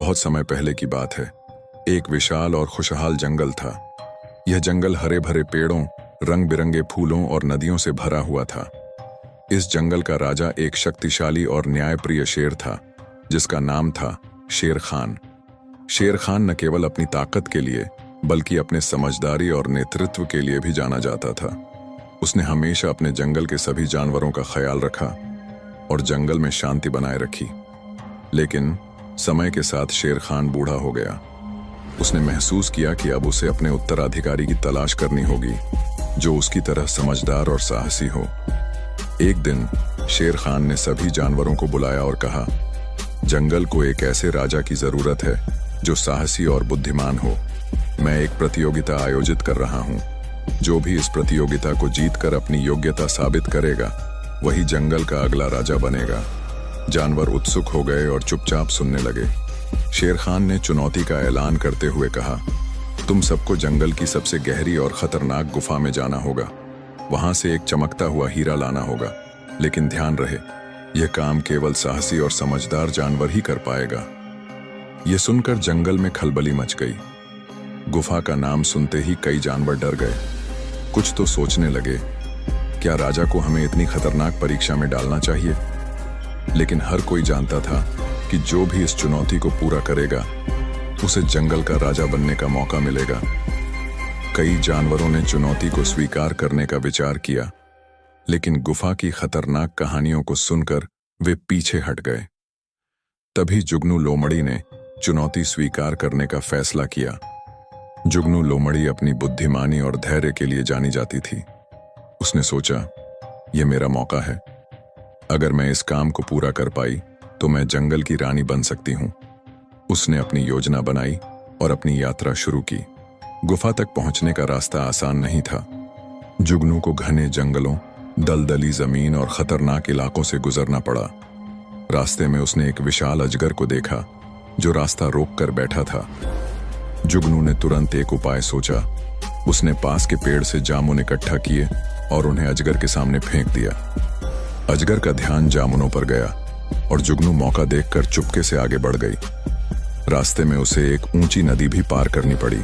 बहुत समय पहले की बात है। एक विशाल और खुशहाल जंगल था। यह जंगल हरे भरे पेड़ों, रंग बिरंगे फूलों और नदियों से भरा हुआ था। इस जंगल का राजा एक शक्तिशाली और न्यायप्रिय शेर था, जिसका नाम था शेर खान। शेर खान न केवल अपनी ताकत के लिए बल्कि अपने समझदारी और नेतृत्व के लिए भी जाना जाता था। उसने हमेशा अपने जंगल के सभी जानवरों का ख्याल रखा और जंगल में शांति बनाए रखी। लेकिन समय के साथ शेर खान बूढ़ा हो गया। उसने महसूस किया कि अब उसे अपने उत्तराधिकारी की तलाश करनी होगी, जो उसकी तरह समझदार और साहसी हो। एक दिन शेर खान ने सभी जानवरों को बुलाया और कहा, जंगल को एक ऐसे राजा की जरूरत है जो साहसी और बुद्धिमान हो। मैं एक प्रतियोगिता आयोजित कर रहा हूँ। जो भी इस प्रतियोगिता को जीतकर अपनी योग्यता साबित करेगा, वही जंगल का अगला राजा बनेगा। जानवर उत्सुक हो गए और चुपचाप सुनने लगे। शेर खान ने चुनौती का ऐलान करते हुए कहा, तुम सबको जंगल की सबसे गहरी और खतरनाक गुफा में जाना होगा। वहां से एक चमकता हुआ हीरा लाना होगा। लेकिन ध्यान रहे, यह काम केवल साहसी और समझदार जानवर ही कर पाएगा। यह सुनकर जंगल में खलबली मच गई। गुफा का नाम सुनते ही कई जानवर डर गए। कुछ तो सोचने लगे, क्या राजा को हमें इतनी खतरनाक परीक्षा में डालना चाहिए? लेकिन हर कोई जानता था कि जो भी इस चुनौती को पूरा करेगा, उसे जंगल का राजा बनने का मौका मिलेगा। कई जानवरों ने चुनौती को स्वीकार करने का विचार किया, लेकिन गुफा की खतरनाक कहानियों को सुनकर वे पीछे हट गए। तभी जुगनू लोमड़ी ने चुनौती स्वीकार करने का फैसला किया। जुगनू लोमड़ी अपनी बुद्धिमानी और धैर्य के लिए जानी जाती थी। उसने सोचा, यह मेरा मौका है। अगर मैं इस काम को पूरा कर पाई तो मैं जंगल की रानी बन सकती हूँ। उसने अपनी योजना बनाई और अपनी यात्रा शुरू की। गुफा तक पहुंचने का रास्ता आसान नहीं था। जुगनू को घने जंगलों, दलदली जमीन और खतरनाक इलाकों से गुजरना पड़ा। रास्ते में उसने एक विशाल अजगर को देखा, जो रास्ता रोक कर बैठा था। जुगनू ने तुरंत एक उपाय सोचा। उसने पास के पेड़ से जामुन इकट्ठा किए और उन्हें अजगर के सामने फेंक दिया। अजगर का ध्यान जामुनों पर गया और जुगनू मौका देखकर चुपके से आगे बढ़ गई। रास्ते में उसे एक ऊंची नदी भी पार करनी पड़ी।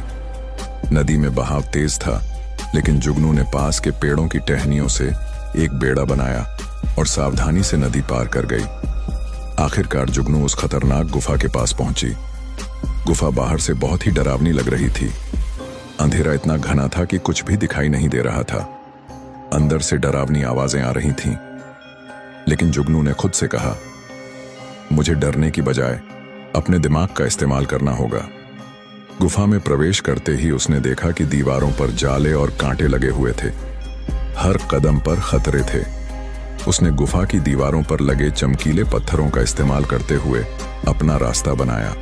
नदी में बहाव तेज था, लेकिन जुगनू ने पास के पेड़ों की टहनियों से एक बेड़ा बनाया और सावधानी से नदी पार कर गई। आखिरकार जुगनू उस खतरनाक गुफा के पास पहुंची। गुफा बाहर से बहुत ही डरावनी लग रही थी। अंधेरा इतना घना था कि कुछ भी दिखाई नहीं दे रहा था। अंदर से डरावनी आवाजें आ रही थीं। लेकिन जुगनू ने खुद से कहा, मुझे डरने की बजाय अपने दिमाग का इस्तेमाल करना होगा। गुफा में प्रवेश करते ही उसने देखा कि दीवारों पर जाले और कांटे लगे हुए थे। हर कदम पर खतरे थे। उसने गुफा की दीवारों पर लगे चमकीले पत्थरों का इस्तेमाल करते हुए अपना रास्ता बनाया।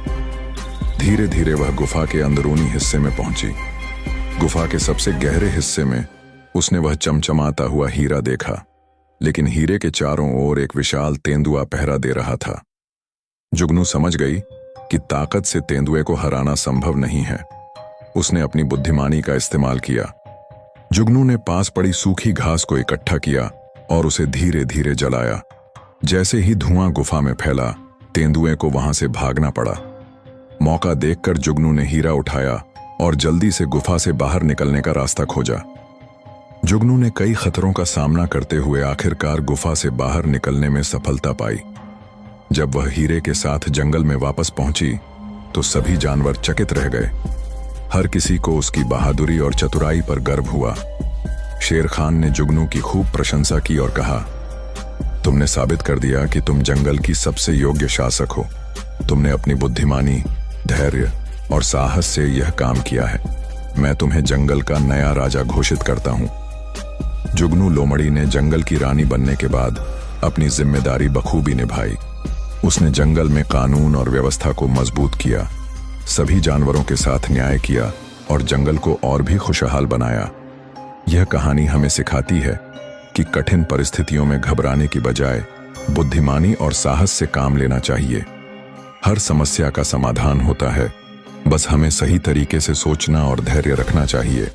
धीरे धीरे वह गुफा के अंदरूनी हिस्से में पहुंची। गुफा के सबसे गहरे हिस्से में उसने वह चमचमाता हुआ हीरा देखा, लेकिन हीरे के चारों ओर एक विशाल तेंदुआ पहरा दे रहा था। जुगनू समझ गई कि ताकत से तेंदुए को हराना संभव नहीं है। उसने अपनी बुद्धिमानी का इस्तेमाल किया। जुगनू ने पास पड़ी सूखी घास को इकट्ठा किया और उसे धीरे धीरे जलाया। जैसे ही धुआं गुफा में फैला, तेंदुए को वहां से भागना पड़ा। मौका देखकर जुगनू ने हीरा उठाया और जल्दी से गुफा से बाहर निकलने का रास्ता खोजा। जुगनू ने कई खतरों का सामना करते हुए आखिरकार गुफा से बाहर निकलने में सफलता पाई। जब वह हीरे के साथ जंगल में वापस पहुंची तो सभी जानवर चकित रह गए। हर किसी को उसकी बहादुरी और चतुराई पर गर्व हुआ। शेर खान ने जुगनू की खूब प्रशंसा की और कहा, तुमने साबित कर दिया कि तुम जंगल की सबसे योग्य शासक हो। तुमने अपनी बुद्धिमानी, धैर्य और साहस से यह काम किया है। मैं तुम्हें जंगल का नया राजा घोषित करता हूं। जुगनू लोमड़ी ने जंगल की रानी बनने के बाद अपनी जिम्मेदारी बखूबी निभाई। उसने जंगल में कानून और व्यवस्था को मजबूत किया, सभी जानवरों के साथ न्याय किया और जंगल को और भी खुशहाल बनाया। यह कहानी हमें सिखाती है कि कठिन परिस्थितियों में घबराने की बजाय बुद्धिमानी और साहस से काम लेना चाहिए। हर समस्या का समाधान होता है, बस हमें सही तरीके से सोचना और धैर्य रखना चाहिए।